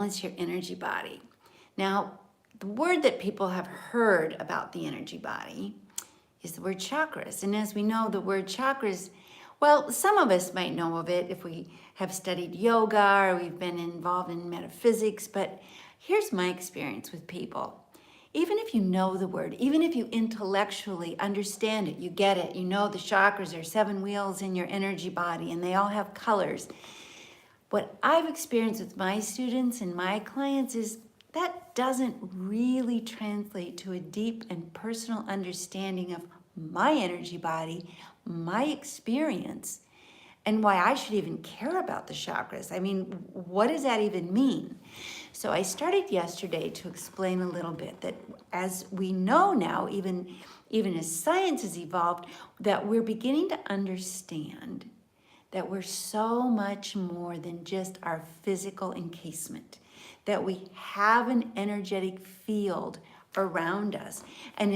balance your energy body. Now, the word that people have heard about the energy body is the word chakras. And as we know, the word chakras, well, some of us might know of it if we have studied yoga or we've been involved in metaphysics, but here's my experience with people. Even if you know the word, even if you intellectually understand it, you get it, you know the chakras are 7 wheels in your energy body and they all have colors. What I've experienced with my students and my clients is that doesn't really translate to a deep and personal understanding of my energy body, my experience, and why I should even care about the chakras. I mean, what does that even mean? So I started yesterday to explain a little bit that as we know now, even as science has evolved, that we're beginning to understand that we're so much more than just our physical encasement, that we have an energetic field around us, and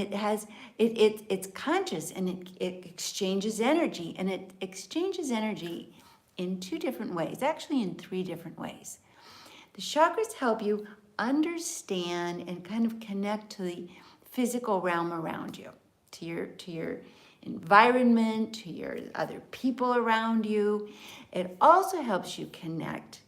it's conscious, and it exchanges energy, and it exchanges energy in 2 different ways, actually in 3 different ways. The chakras help you understand and kind of connect to the physical realm around you, to your environment, to your other people around you. It also helps you connect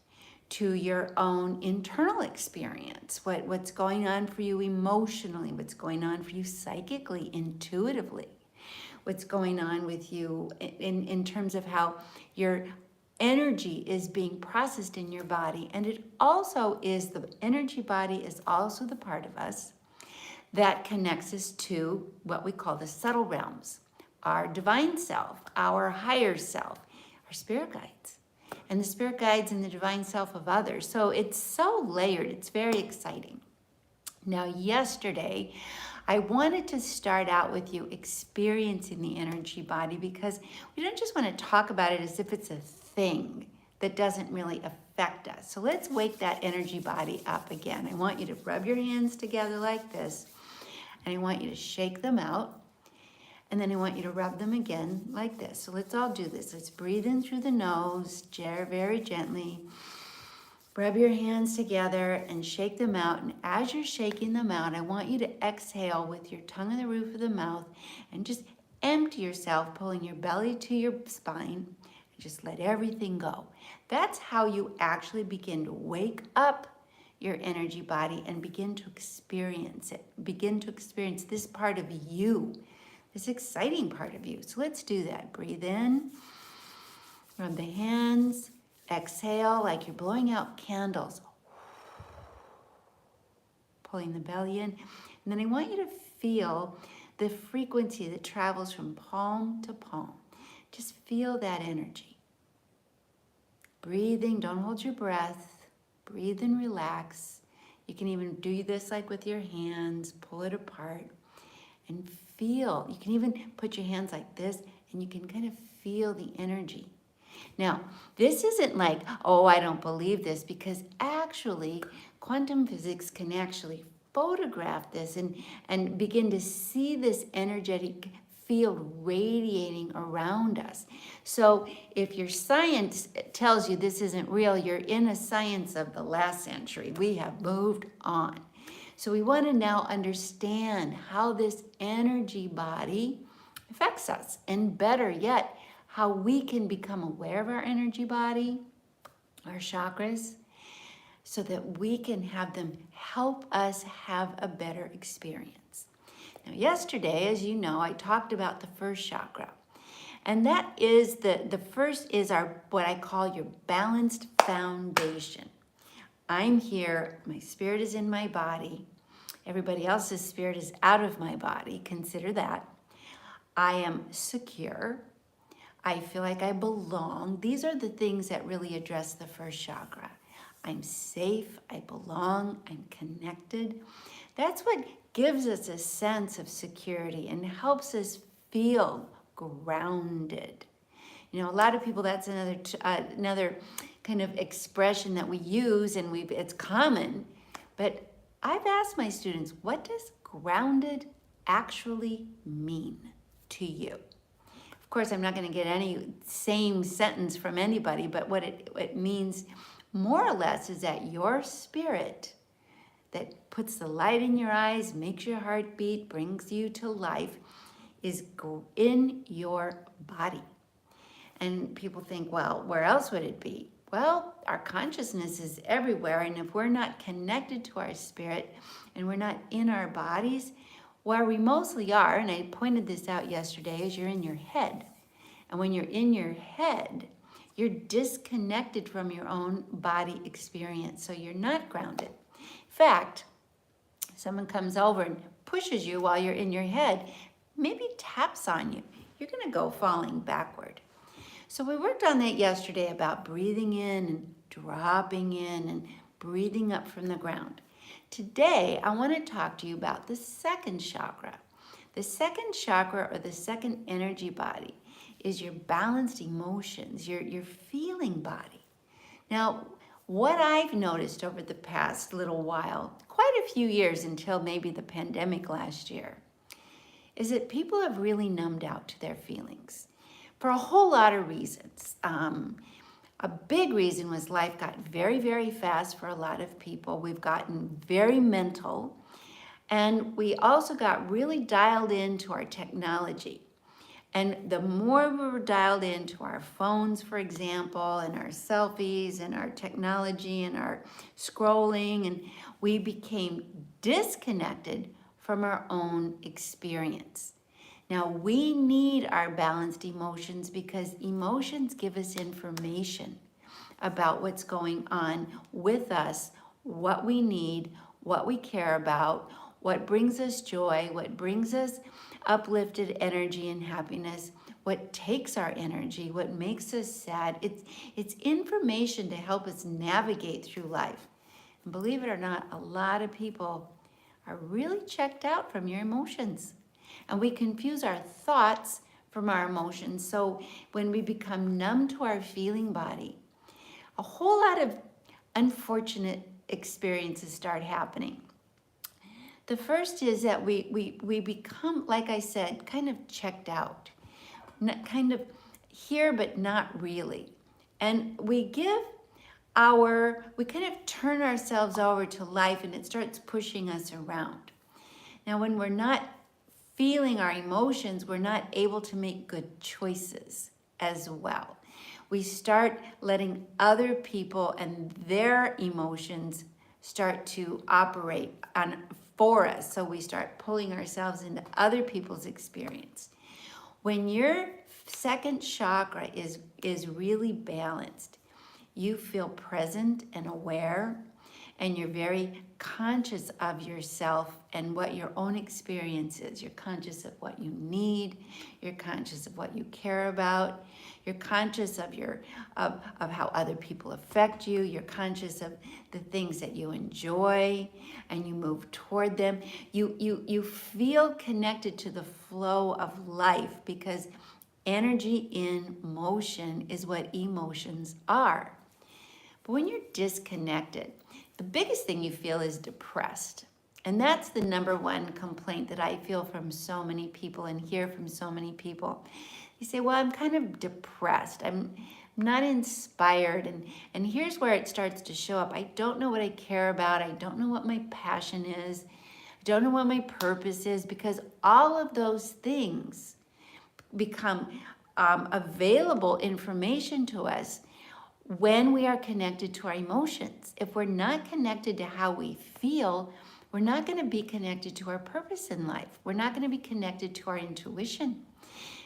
to your own internal experience, what's going on for you emotionally, what's going on for you psychically, intuitively, what's going on with you in terms of how your energy is being processed in your body. And it also is, the energy body is also the part of us that connects us to what we call the subtle realms, our divine self, our higher self, our spirit guides, and the spirit guides and the divine self of others. So it's so layered, it's very exciting. Now, yesterday, I wanted to start out with you experiencing the energy body, because we don't just want to talk about it as if it's a thing that doesn't really affect us. So let's wake that energy body up again. I want you to rub your hands together like this, and I want you to shake them out. And then I want you to rub them again like this. So let's all do this. Let's breathe in through the nose, very gently. Rub your hands together and shake them out. And as you're shaking them out, I want you to exhale with your tongue on the roof of the mouth and just empty yourself, pulling your belly to your spine. And just let everything go. That's how you actually begin to wake up your energy body and begin to experience it. Begin to experience this part of you, this exciting part of you. So let's do that. Breathe in, rub the hands, exhale like you're blowing out candles, pulling the belly in. And then I want you to feel the frequency that travels from palm to palm. Just feel that energy. Breathing, don't hold your breath. Breathe and relax. You can even do this like with your hands, pull it apart and feel. You can even put your hands like this and you can kind of feel the energy. Now, this isn't like, oh, I don't believe this, because actually quantum physics can actually photograph this and begin to see this energetic field radiating around us. So if your science tells you this isn't real, you're in a science of the last century. We have moved on. So we want to now understand how this energy body affects us, and better yet, how we can become aware of our energy body, our chakras, so that we can have them help us have a better experience. Now, yesterday, as you know, I talked about the first chakra. And that is the first is our, what I call your balanced foundation. I'm here, my spirit is in my body. Everybody else's spirit is out of my body. Consider that. I am secure. I feel like I belong. These are the things that really address the first chakra. I'm safe, I belong, I'm connected. That's what gives us a sense of security and helps us feel grounded. You know, a lot of people, that's another kind of expression that we use, and it's common. But I've asked my students, what does grounded actually mean to you? Of course, I'm not going to get any same sentence from anybody, but what it means more or less is that your spirit that puts the light in your eyes, makes your heart beat, brings you to life, is in your body. And people think, well, where else would it be? Well, our consciousness is everywhere, and if we're not connected to our spirit and we're not in our bodies, where we mostly are, and I pointed this out yesterday, is you're in your head. And when you're in your head, you're disconnected from your own body experience, so you're not grounded. In fact, someone comes over and pushes you while you're in your head, maybe taps on you, you're going to go falling backward. So we worked on that yesterday about breathing in and dropping in and breathing up from the ground. Today, I want to talk to you about the second chakra. The second chakra, or the second energy body, is your balanced emotions, your feeling body. Now, what I've noticed over the past little while, quite a few years until maybe the pandemic last year, is that people have really numbed out to their feelings for a whole lot of reasons. A big reason was life got very, very fast for a lot of people. We've gotten very mental, and we also got really dialed into our technology. And the more we were dialed into our phones, for example, and our selfies and our technology and our scrolling, and we became disconnected from our own experience. Now, we need our balanced emotions because emotions give us information about what's going on with us, what we need, what we care about, what brings us joy, what brings us uplifted energy and happiness, what takes our energy, what makes us sad. It's information to help us navigate through life. And believe it or not, a lot of people are really checked out from your emotions. And we confuse our thoughts from our emotions. So when we become numb to our feeling body, a whole lot of unfortunate experiences start happening. The first is that we become, like I said, kind of checked out. Kind of here, but not really. And we kind of turn ourselves over to life, and it starts pushing us around. Now, when we're not feeling our emotions, we're not able to make good choices as well. We start letting other people and their emotions start to operate for us. So we start pulling ourselves into other people's experience. When your second chakra is really balanced, you feel present and aware, and you're very conscious of yourself and what your own experience is. You're conscious of what you need. You're conscious of what you care about. You're conscious of how other people affect you. You're conscious of the things that you enjoy, and you move toward them. You feel connected to the flow of life, because energy in motion is what emotions are. But when you're disconnected, the biggest thing you feel is depressed. And that's the number one complaint that I feel from so many people and hear from so many people. They say, well, I'm kind of depressed. I'm not inspired. And here's where it starts to show up. I don't know what I care about. I don't know what my passion is. I don't know what my purpose is, because all of those things become available information to us when we are connected to our emotions. If we're not connected to how we feel, we're not going to be connected to our purpose in life. We're not going to be connected to our intuition,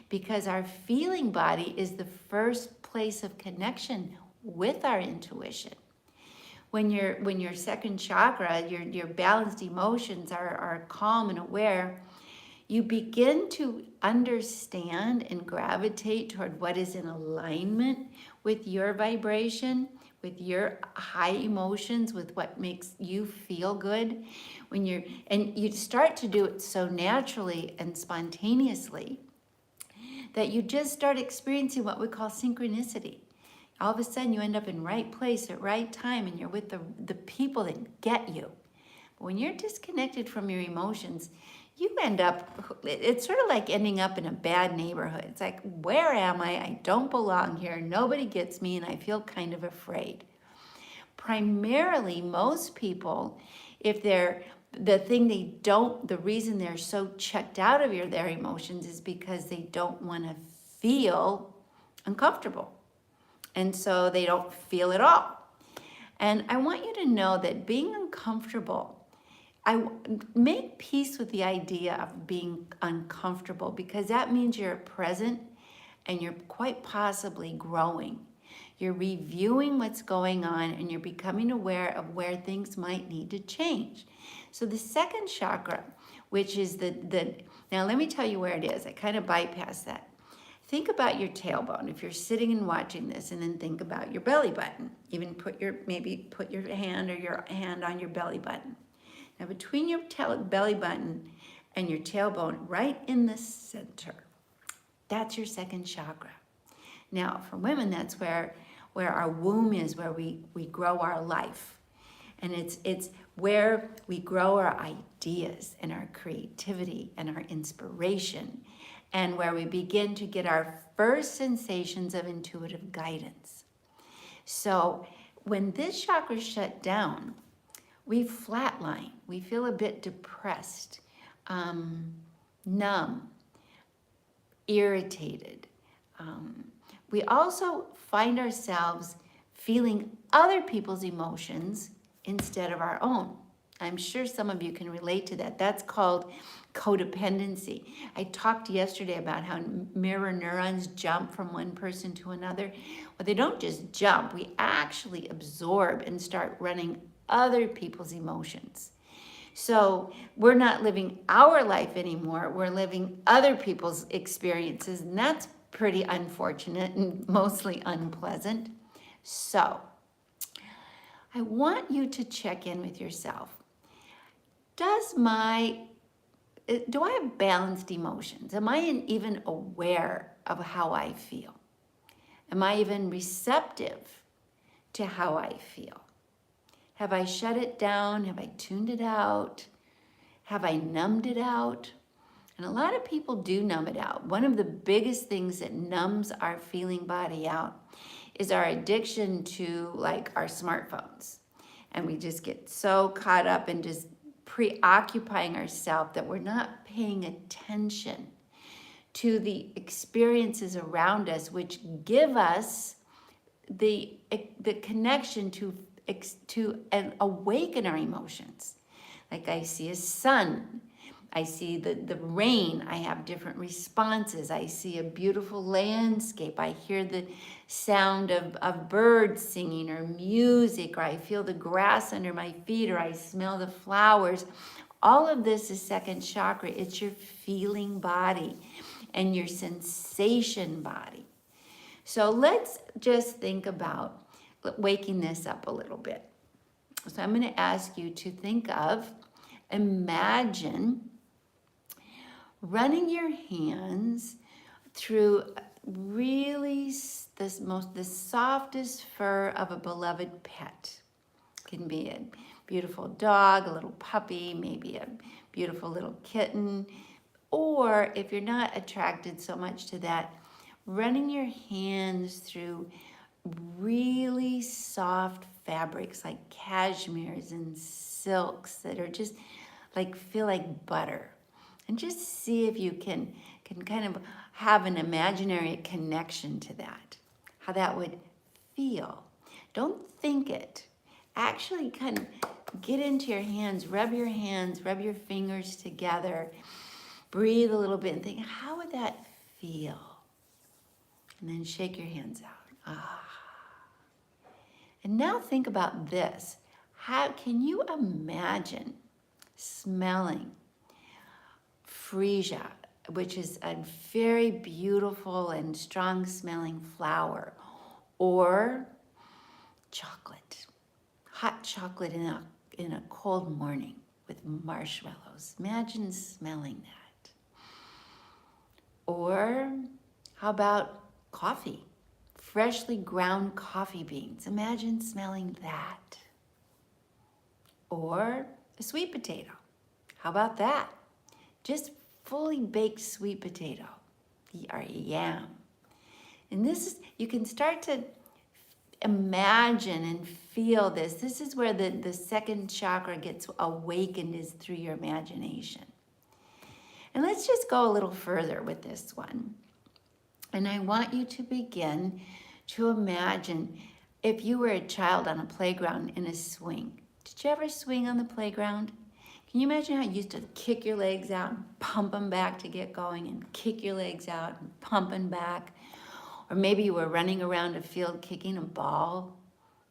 because our feeling body is the first place of connection with our intuition. When your second chakra, your balanced emotions are calm and aware, you begin to understand and gravitate toward what is in alignment with your vibration, with your high emotions, with what makes you feel good. And you start to do it so naturally and spontaneously that you just start experiencing what we call synchronicity. All of a sudden you end up in right place at right time, and you're with the people that get you. But when you're disconnected from your emotions, you end up, it's sort of like ending up in a bad neighborhood. It's like, where am I? I don't belong here. Nobody gets me, and I feel kind of afraid. primarily most people, if they're the reason they're so checked out of their emotions is because they don't want to feel uncomfortable. And so they don't feel at all. And I want you to know that being uncomfortable, I make peace with the idea of being uncomfortable, because that means you're present and you're quite possibly growing. You're reviewing what's going on and you're becoming aware of where things might need to change. So the second chakra, which is now let me tell you where it is. I kind of bypassed that. Think about your tailbone. If you're sitting and watching this, and then think about your belly button. Even put your hand on your belly button. Now between your belly button and your tailbone, right in the center, that's your second chakra. Now for women, that's where our womb is, where we grow our life. And it's where we grow our ideas and our creativity and our inspiration, and where we begin to get our first sensations of intuitive guidance. So when this chakra is shut down, we flatline. We feel a bit depressed, numb, irritated. We also find ourselves feeling other people's emotions instead of our own. I'm sure some of you can relate to that. That's called codependency. I talked yesterday about how mirror neurons jump from one person to another. Well, they don't just jump. We actually absorb and start running other people's emotions. So we're not living our life anymore. We're living other people's experiences, and that's pretty unfortunate and mostly unpleasant. So I want you to check in with yourself. Do I have balanced emotions? Am I even aware of how I feel? Am I even receptive to how I feel? Have I shut it down? Have I tuned it out? Have I numbed it out? And a lot of people do numb it out. One of the biggest things that numbs our feeling body out is our addiction to our smartphones. And we just get so caught up in just preoccupying ourselves that we're not paying attention to the experiences around us, which give us the connection to awaken our emotions. Like I see a sun, I see the rain, I have different responses. I see a beautiful landscape, I hear the sound of birds singing or music, or I feel the grass under my feet, or I smell the flowers. All of this is second chakra. It's your feeling body and your sensation body. So let's just think about waking this up a little bit. So I'm going to ask you to imagine running your hands through really the softest fur of a beloved pet. It can be a beautiful dog, a little puppy, maybe a beautiful little kitten, or if you're not attracted so much to that, running your hands through really soft fabrics like cashmeres and silks that are just feel like butter. And just see if you can kind of have an imaginary connection to that, how that would feel. Don't think it. Actually kind of get into your hands, rub your fingers together, breathe a little bit and think, how would that feel? And then shake your hands out. And now think about this. How can you imagine smelling freesia, which is a very beautiful and strong smelling flower, or chocolate, hot chocolate in a cold morning with marshmallows? Imagine smelling that. Or how about coffee? Freshly ground coffee beans. Imagine smelling that. Or a sweet potato. How about that? Just fully baked sweet potato or yam. And you can start to imagine and feel this. This is where the second chakra gets awakened, is through your imagination. And let's just go a little further with this one. And I want you to begin to imagine if you were a child on a playground in a swing. Did you ever swing on the playground? Can you imagine how you used to kick your legs out and pump them back to get going, and kick your legs out and pump them back? Or maybe you were running around a field kicking a ball,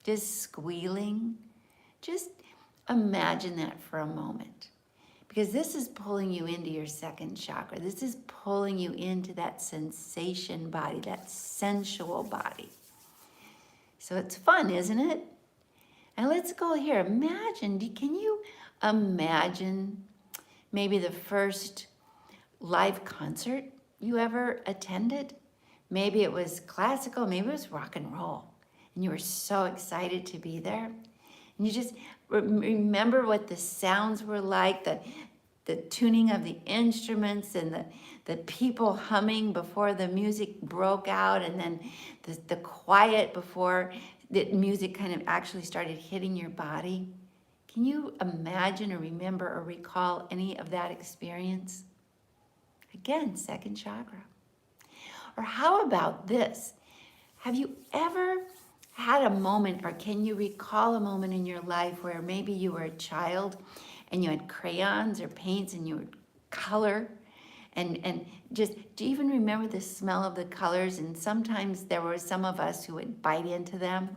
just squealing. Just imagine that for a moment. Because this is pulling you into your second chakra. This is pulling you into that sensation body, that sensual body. So it's fun, isn't it? And let's go here. Imagine, can you imagine maybe the first live concert you ever attended? Maybe it was classical, maybe it was rock and roll. And you were so excited to be there. And you just remember what the sounds were like, the tuning of the instruments, and the people humming before the music broke out, and then the quiet before the music kind of actually started hitting your body. Can you imagine or remember or recall any of that experience? Again, second chakra. Or how about this? Have you ever had a moment, or can you recall a moment in your life where maybe you were a child and you had crayons or paints and you would color, and just, do you even remember the smell of the colors? And sometimes there were some of us who would bite into them.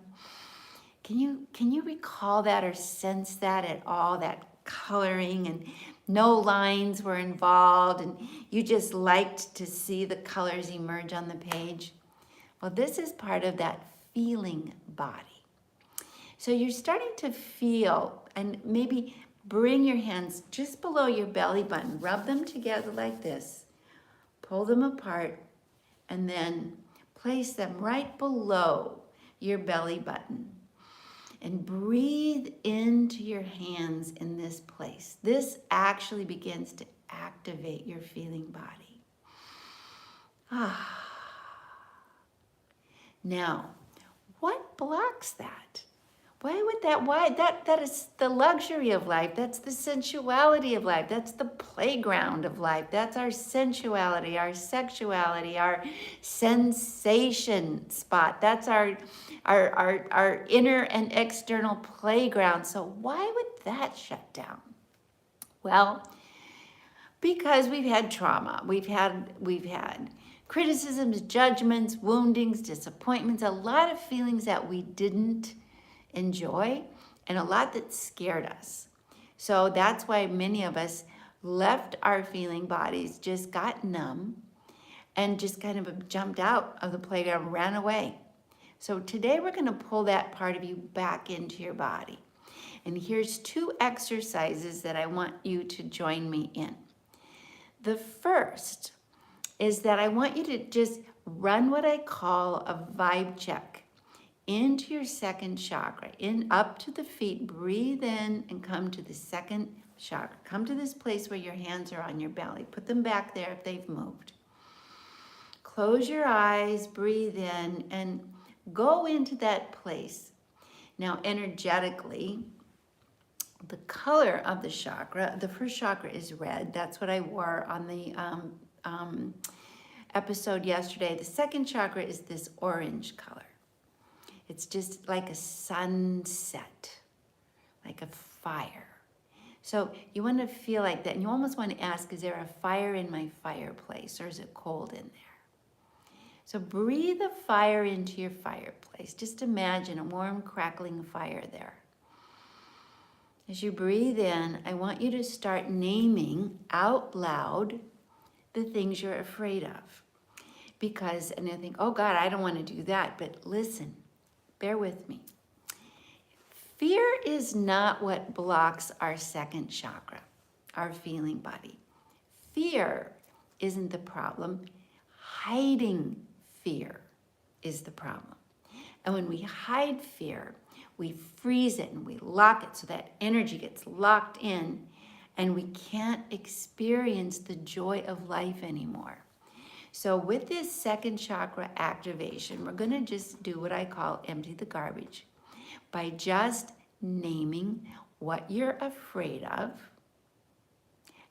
Can you recall that or sense that at all, that coloring, and no lines were involved and you just liked to see the colors emerge on the page? Well, this is part of that feeling body. So you're starting to feel, and maybe bring your hands just below your belly button, rub them together like this, pull them apart, and then place them right below your belly button. And breathe into your hands in this place. This actually begins to activate your feeling body. Now, what blocks that? That is the luxury of life. That's the sensuality of life. That's the playground of life. That's our sensuality, our sexuality, our sensation spot. That's our inner and external playground. So why would that shut down? Well, because we've had trauma. We've had criticisms, judgments, woundings, disappointments, a lot of feelings that we didn't enjoy, and a lot that scared us. So that's why many of us left our feeling bodies, just got numb, and just kind of jumped out of the playground, ran away. So today we're going to pull that part of you back into your body. And here's 2 exercises that I want you to join me in. The first is that I want you to just run what I call a vibe check into your second chakra, in up to the feet. Breathe in and come to the second chakra. Come to this place where your hands are on your belly. Put them back there if they've moved. Close your eyes, breathe in, and go into that place. Now, energetically, the color of the chakra, the first chakra is red. That's what I wore on the episode yesterday. The second chakra is this orange color. It's just like a sunset, like a fire. So you want to feel like that, and you almost want to ask, is there a fire in my fireplace, or is it cold in there? So breathe a fire into your fireplace. Just imagine a warm, crackling fire there. As you breathe in, I want you to start naming out loud the things you're afraid of. Because, and I think, oh God, I don't want to do that. But listen, bear with me. Fear is not what blocks our second chakra, our feeling body. Fear isn't the problem. Hiding fear is the problem. And when we hide fear, we freeze it and we lock it so that energy gets locked in, and we can't experience the joy of life anymore. So with this second chakra activation, we're going to just do what I call empty the garbage. by just naming what you're afraid of,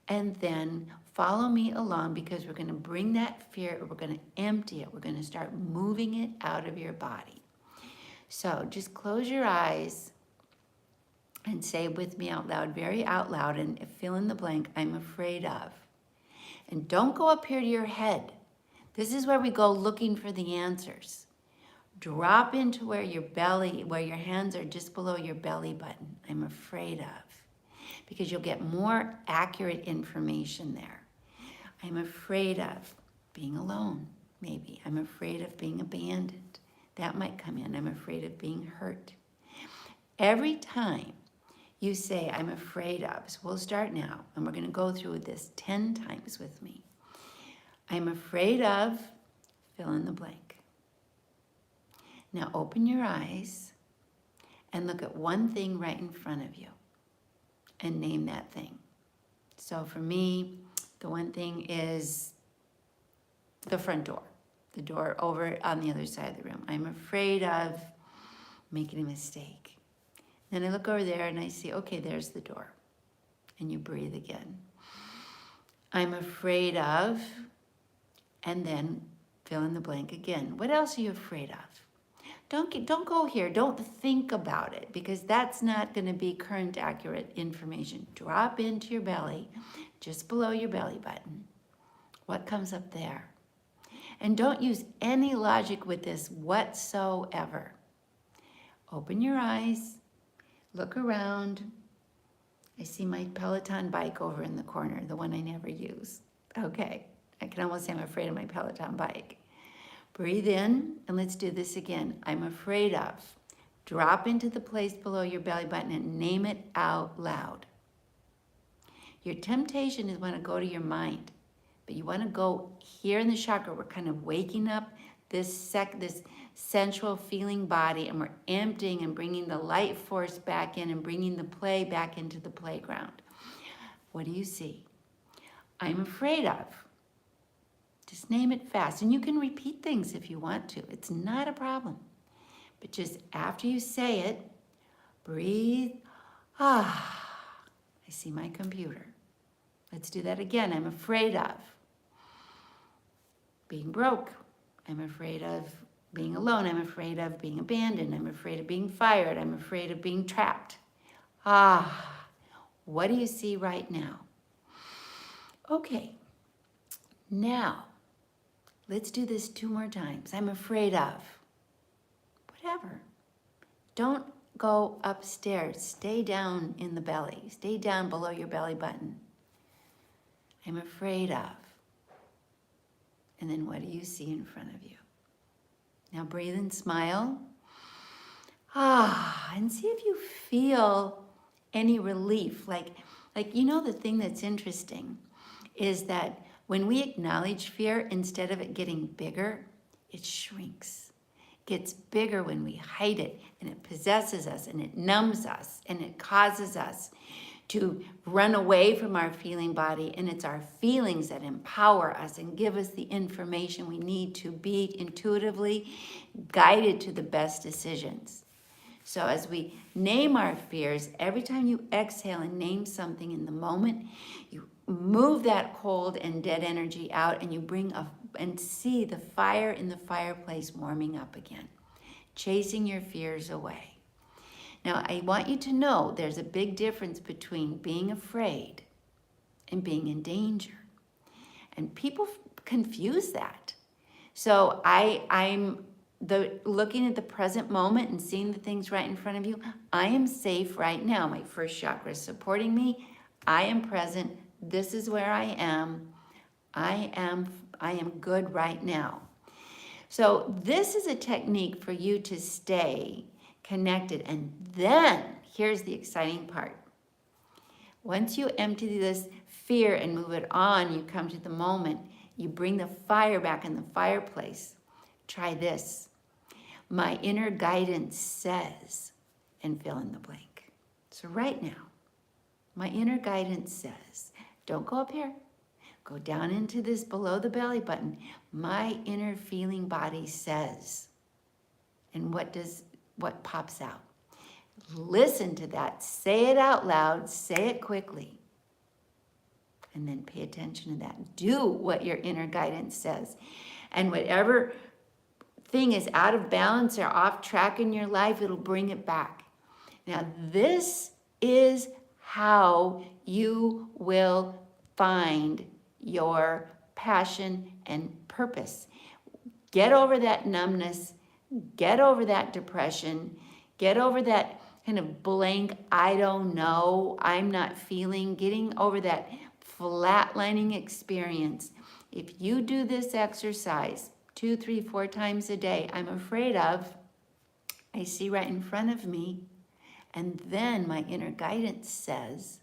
and then follow me along, because we're going to bring that fear, we're going to empty it, we're going to start moving it out of your body. So just close your eyes and say with me out loud, very out loud, and fill in the blank, I'm afraid of. And don't go up here to your head. This is where we go looking for the answers. Drop into where your belly, where your hands are just below your belly button. I'm afraid of. Because you'll get more accurate information there. I'm afraid of being alone, maybe. I'm afraid of being abandoned. That might come in. I'm afraid of being hurt. Every time you say, I'm afraid of, so we'll start now, and we're going to go through this 10 times with me. I'm afraid of, fill in the blank. Now open your eyes and look at one thing right in front of you and name that thing. So for me, the one thing is the front door, the door over on the other side of the room. I'm afraid of making a mistake. Then I look over there and I see, okay, there's the door. And you breathe again. I'm afraid of, and then fill in the blank again. What else are you afraid of? Don't go here. Don't think about it, because that's not going to be current, accurate information. Drop into your belly, just below your belly button. What comes up there? And don't use any logic with this whatsoever. Open your eyes. Look around. I see my Peloton bike over in the corner, the one I never use. Okay, I can almost say I'm afraid of my Peloton bike. Breathe in, and let's do this again. I'm afraid of. Drop into the place below your belly button and name it out loud. Your temptation is want to go to your mind, but you want to go here in the chakra. We're kind of waking up this sensual feeling body, and we're emptying and bringing the light force back in and bringing the play back into the playground. What do you see? I'm afraid of. Just name it fast. And you can repeat things if you want to. It's not a problem. But just after you say it, breathe. I see my computer. Let's do that again. I'm afraid of being broke. I'm afraid of being alone. I'm afraid of being abandoned. I'm afraid of being fired. I'm afraid of being trapped. What do you see right now? Okay. Now, let's do this 2 more times. I'm afraid of whatever. Don't go upstairs. Stay down in the belly. Stay down below your belly button. I'm afraid of. And then what do you see in front of you? Now breathe and smile. And see if you feel any relief. Like the thing that's interesting is that when we acknowledge fear, instead of it getting bigger, it shrinks. It gets bigger when we hide it, and it possesses us, and it numbs us, and it causes us to run away from our feeling body. And it's our feelings that empower us and give us the information we need to be intuitively guided to the best decisions. So as we name our fears, every time you exhale and name something in the moment, you move that cold and dead energy out, and you bring and see the fire in the fireplace warming up again, chasing your fears away. Now, I want you to know there's a big difference between being afraid and being in danger. And people confuse that. So I'm looking at the present moment and seeing the things right in front of you. I am safe right now. My first chakra is supporting me. I am present. This is where I am. I am good right now. So this is a technique for you to stay connected. And then here's the exciting part. Once you empty this fear and move it on, you come to the moment, you bring the fire back in the fireplace. Try this. My inner guidance says, and fill in the blank. So right now, my inner guidance says, don't go up here. Go down into this below the belly button. My inner feeling body says. And what pops out? Listen to that. Say it out loud. Say it quickly. And then pay attention to that. Do what your inner guidance says. And whatever thing is out of balance or off track in your life, it'll bring it back. Now, this is how you will find your passion and purpose. Get over that numbness. Get over that depression. Get over that kind of blank, I don't know, I'm not feeling, getting over that flatlining experience. If you do this exercise 2, 3, 4 times a day, I'm afraid of, I see right in front of me, and then my inner guidance says,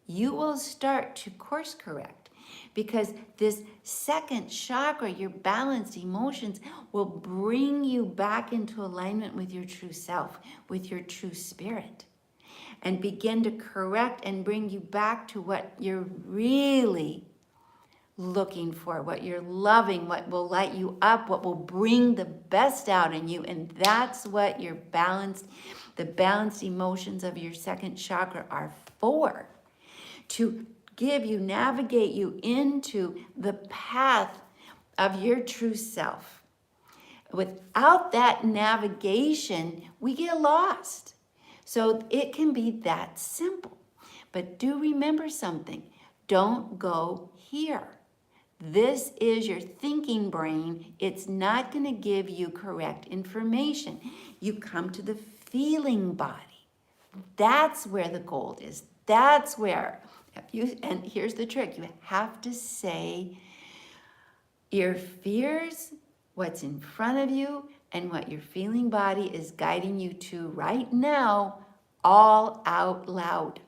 you will start to course correct, because this second chakra, your balanced emotions, will bring you back into alignment with your true self, with your true spirit, and begin to correct and bring you back to what you're really looking for, what you're loving, what will light you up, what will bring the best out in you. And that's what your the balanced emotions of your second chakra are for, to navigate you into the path of your true self. Without that navigation, we get lost. So it can be that simple. But do remember something. Don't go here. This is your thinking brain. It's not going to give you correct information. You come to the feeling body. That's where the gold is. That's where and here's the trick. You have to say your fears, what's in front of you, and what your feeling body is guiding you to right now, all out loud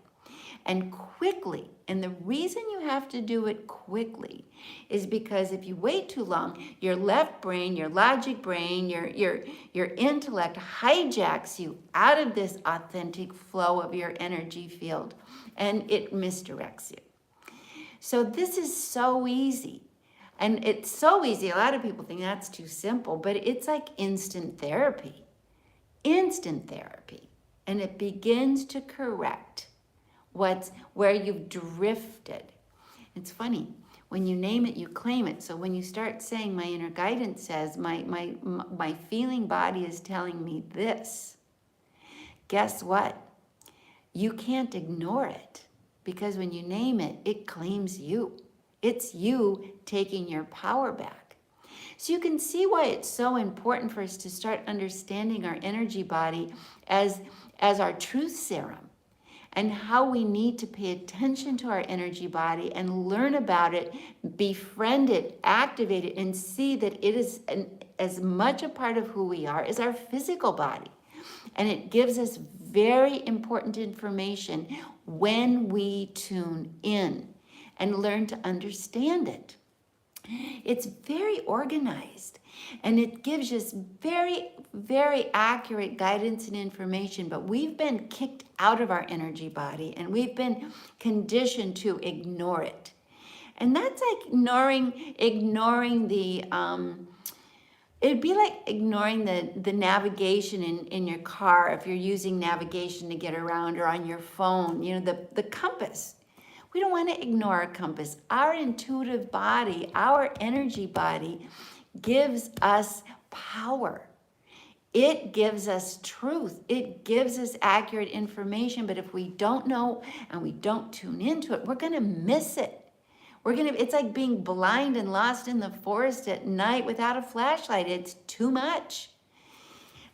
and quickly. And the reason you have to do it quickly is because if you wait too long, your left brain, your logic brain, your intellect hijacks you out of this authentic flow of your energy field, and it misdirects you. So this is so easy. And it's so easy. A lot of people think that's too simple, but it's like instant therapy. Instant therapy. And it begins to correct where you've drifted. It's funny. When you name it, you claim it. So when you start saying, my inner guidance says, my feeling body is telling me this, guess what? You can't ignore it, because when you name it, it claims you. It's you taking your power back. So you can see why it's so important for us to start understanding our energy body as our truth serum, and how we need to pay attention to our energy body and learn about it, befriend it, activate it, and see that it is as much a part of who we are as our physical body. And it gives us very important information when we tune in and learn to understand it. It's very organized, and it gives us very, very accurate guidance and information, but we've been kicked out of our energy body, and we've been conditioned to ignore it. And that's like ignoring the, it'd be like ignoring the navigation in your car if you're using navigation to get around, or on your phone, the compass. We don't want to ignore our compass. Our intuitive body, our energy body, gives us power. It gives us truth. It gives us accurate information. But if we don't know and we don't tune into it, we're going to miss it. It's like being blind and lost in the forest at night without a flashlight. It's too much.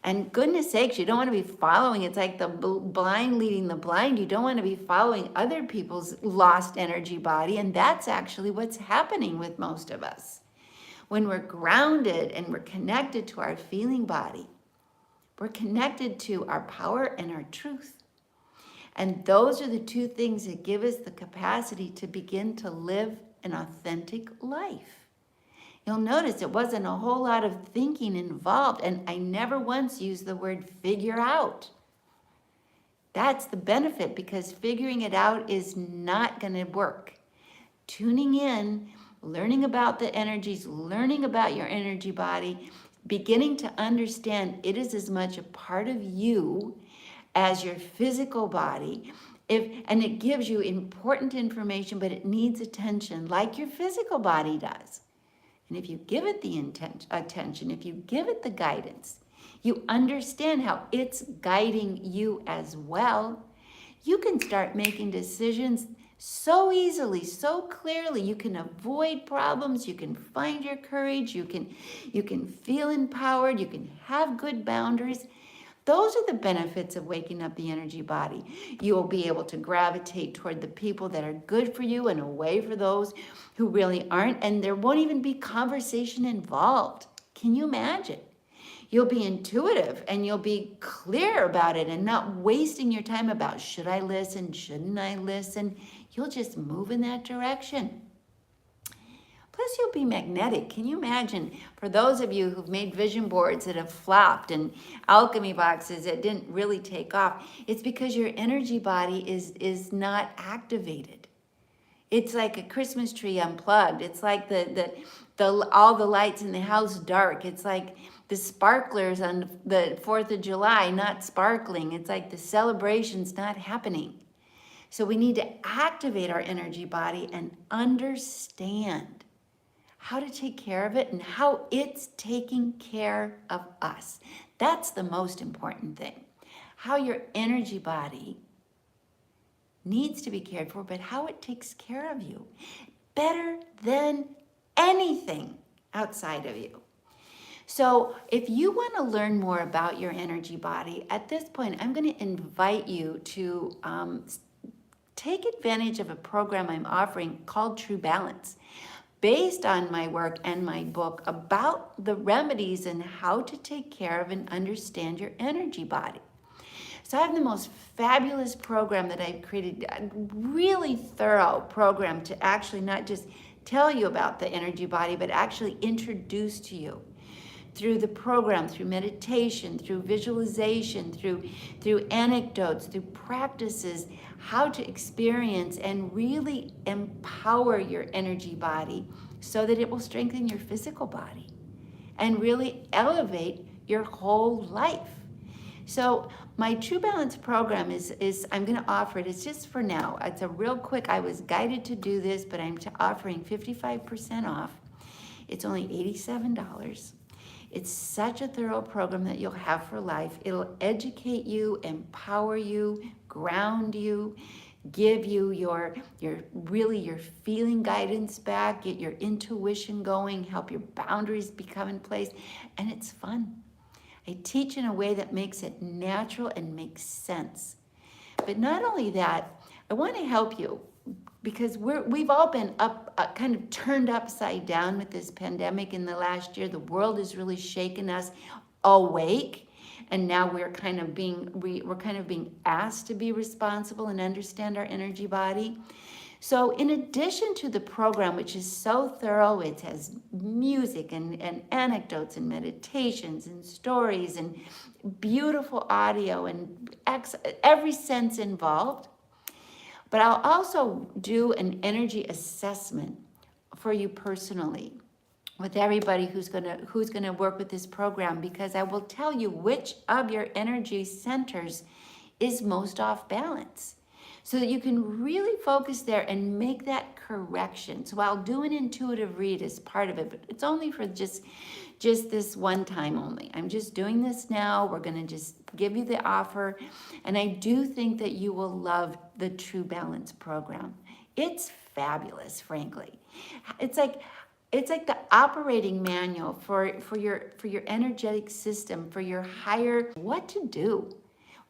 And goodness sakes, you don't want to be following. It's like the blind leading the blind. You don't want to be following other people's lost energy body. And that's actually what's happening with most of us. When we're grounded and we're connected to our feeling body, we're connected to our power and our truth. And those are the two things that give us the capacity to begin to live an authentic life. You'll notice it wasn't a whole lot of thinking involved, and I never once used the word figure out. That's the benefit, because figuring it out is not going to work. Tuning in, learning about the energies, learning about your energy body, beginning to understand it is as much a part of you as your physical body. And it gives you important information, but it needs attention like your physical body does. And if you give it the attention, if you give it the guidance, you understand how it's guiding you as well, you can start making decisions so easily, so clearly. You can avoid problems, you can find your courage, you can feel empowered, you can have good boundaries. Those are the benefits of waking up the energy body. You will be able to gravitate toward the people that are good for you and away for those who really aren't, and there won't even be conversation involved. Can you imagine? You'll be intuitive and you'll be clear about it and not wasting your time about should I listen, shouldn't I listen? You'll just move in that direction. Plus, you'll be magnetic. Can you imagine, for those of you who've made vision boards that have flopped and alchemy boxes that didn't really take off, it's because your energy body is not activated. It's like a Christmas tree unplugged. It's like all the lights in the house dark. It's like the sparklers on the 4th of July not sparkling. It's like the celebration's not happening. So we need to activate our energy body and understand how to take care of it and how it's taking care of us. That's the most important thing. How your energy body needs to be cared for, but how it takes care of you better than anything outside of you. So if you want to learn more about your energy body, at this point, I'm going to invite you to take advantage of a program I'm offering called True Balance, based on my work and my book about the remedies and how to take care of and understand your energy body. So I have the most fabulous program that I've created, a really thorough program to actually not just tell you about the energy body, but actually introduce to you through the program, through meditation, through visualization, through anecdotes, through practices, how to experience and really empower your energy body so that it will strengthen your physical body and really elevate your whole life. So my True Balance program is I'm going to offer it. It's just for now. It's a real quick, I was guided to do this, but I'm offering 55% off. It's only $87. It's such a thorough program that you'll have for life. It'll educate you, empower you, ground you, give you your feeling guidance back, get your intuition going, help your boundaries become in place, and it's fun. I teach in a way that makes it natural and makes sense. But not only that, I want to help you because we've all been kind of turned upside down with this pandemic in the last year. The world has really shaken us awake, and now we're kind of being asked to be responsible and understand our energy body. So in addition to the program, which is so thorough, it has music and anecdotes and meditations and stories and beautiful audio and every sense involved. But I'll also do an energy assessment for you personally with everybody who's gonna work with this program, because I will tell you which of your energy centers is most off balance, so that you can really focus there and make that correction. So I'll do an intuitive read as part of it, but it's only for just this one time only. I'm just doing this now. We're gonna just give you the offer. And I do think that you will love the True Balance program. It's fabulous, frankly. It's like the operating manual for your energetic system, for your higher, what to do.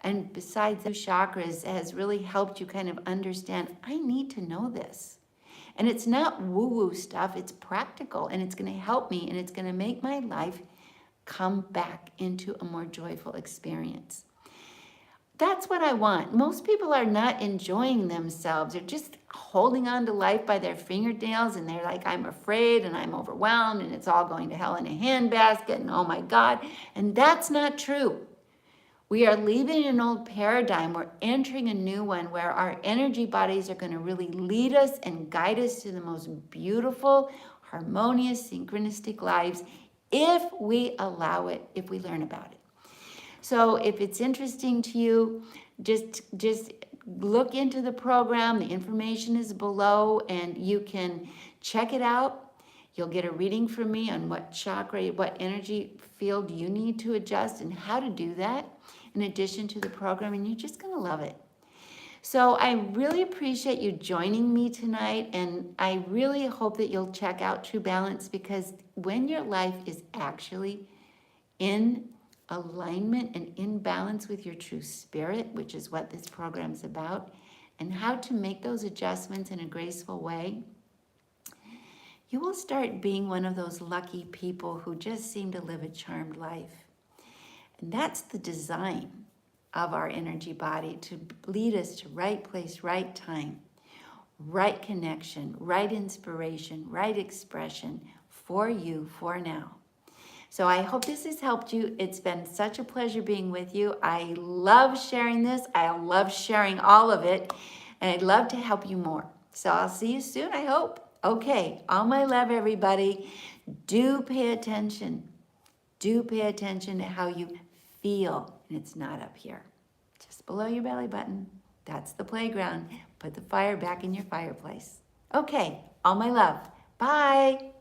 And besides the chakras, has really helped you kind of understand, I need to know this. And it's not woo-woo stuff, it's practical, and it's gonna help me, and it's gonna make my life come back into a more joyful experience. That's what I want. Most people are not enjoying themselves. They're just holding on to life by their fingernails, and they're like, I'm afraid, and I'm overwhelmed, and it's all going to hell in a handbasket, and oh my God. And that's not true. We are leaving an old paradigm. We're entering a new one where our energy bodies are going to really lead us and guide us to the most beautiful, harmonious, synchronistic lives if we allow it, if we learn about it. So if it's interesting to you, just look into the program. The information is below and you can check it out. You'll get a reading from me on what chakra, what energy field you need to adjust and how to do that in addition to the program, and you're just going to love it. So I really appreciate you joining me tonight, and I really hope that you'll check out True Balance, because when your life is actually in alignment and in balance with your true spirit, which is what this program is about, and how to make those adjustments in a graceful way, you will start being one of those lucky people who just seem to live a charmed life. And that's the design of our energy body, to lead us to right place, right time, right connection, right inspiration, right expression for you, for now. So I hope this has helped you. It's been such a pleasure being with you. I love sharing this. I love sharing all of it. And I'd love to help you more. So I'll see you soon, I hope. Okay, all my love, everybody. Do pay attention. Do pay attention to how you feel. And it's not up here, just below your belly button. That's the playground. Put the fire back in your fireplace. Okay, all my love. Bye.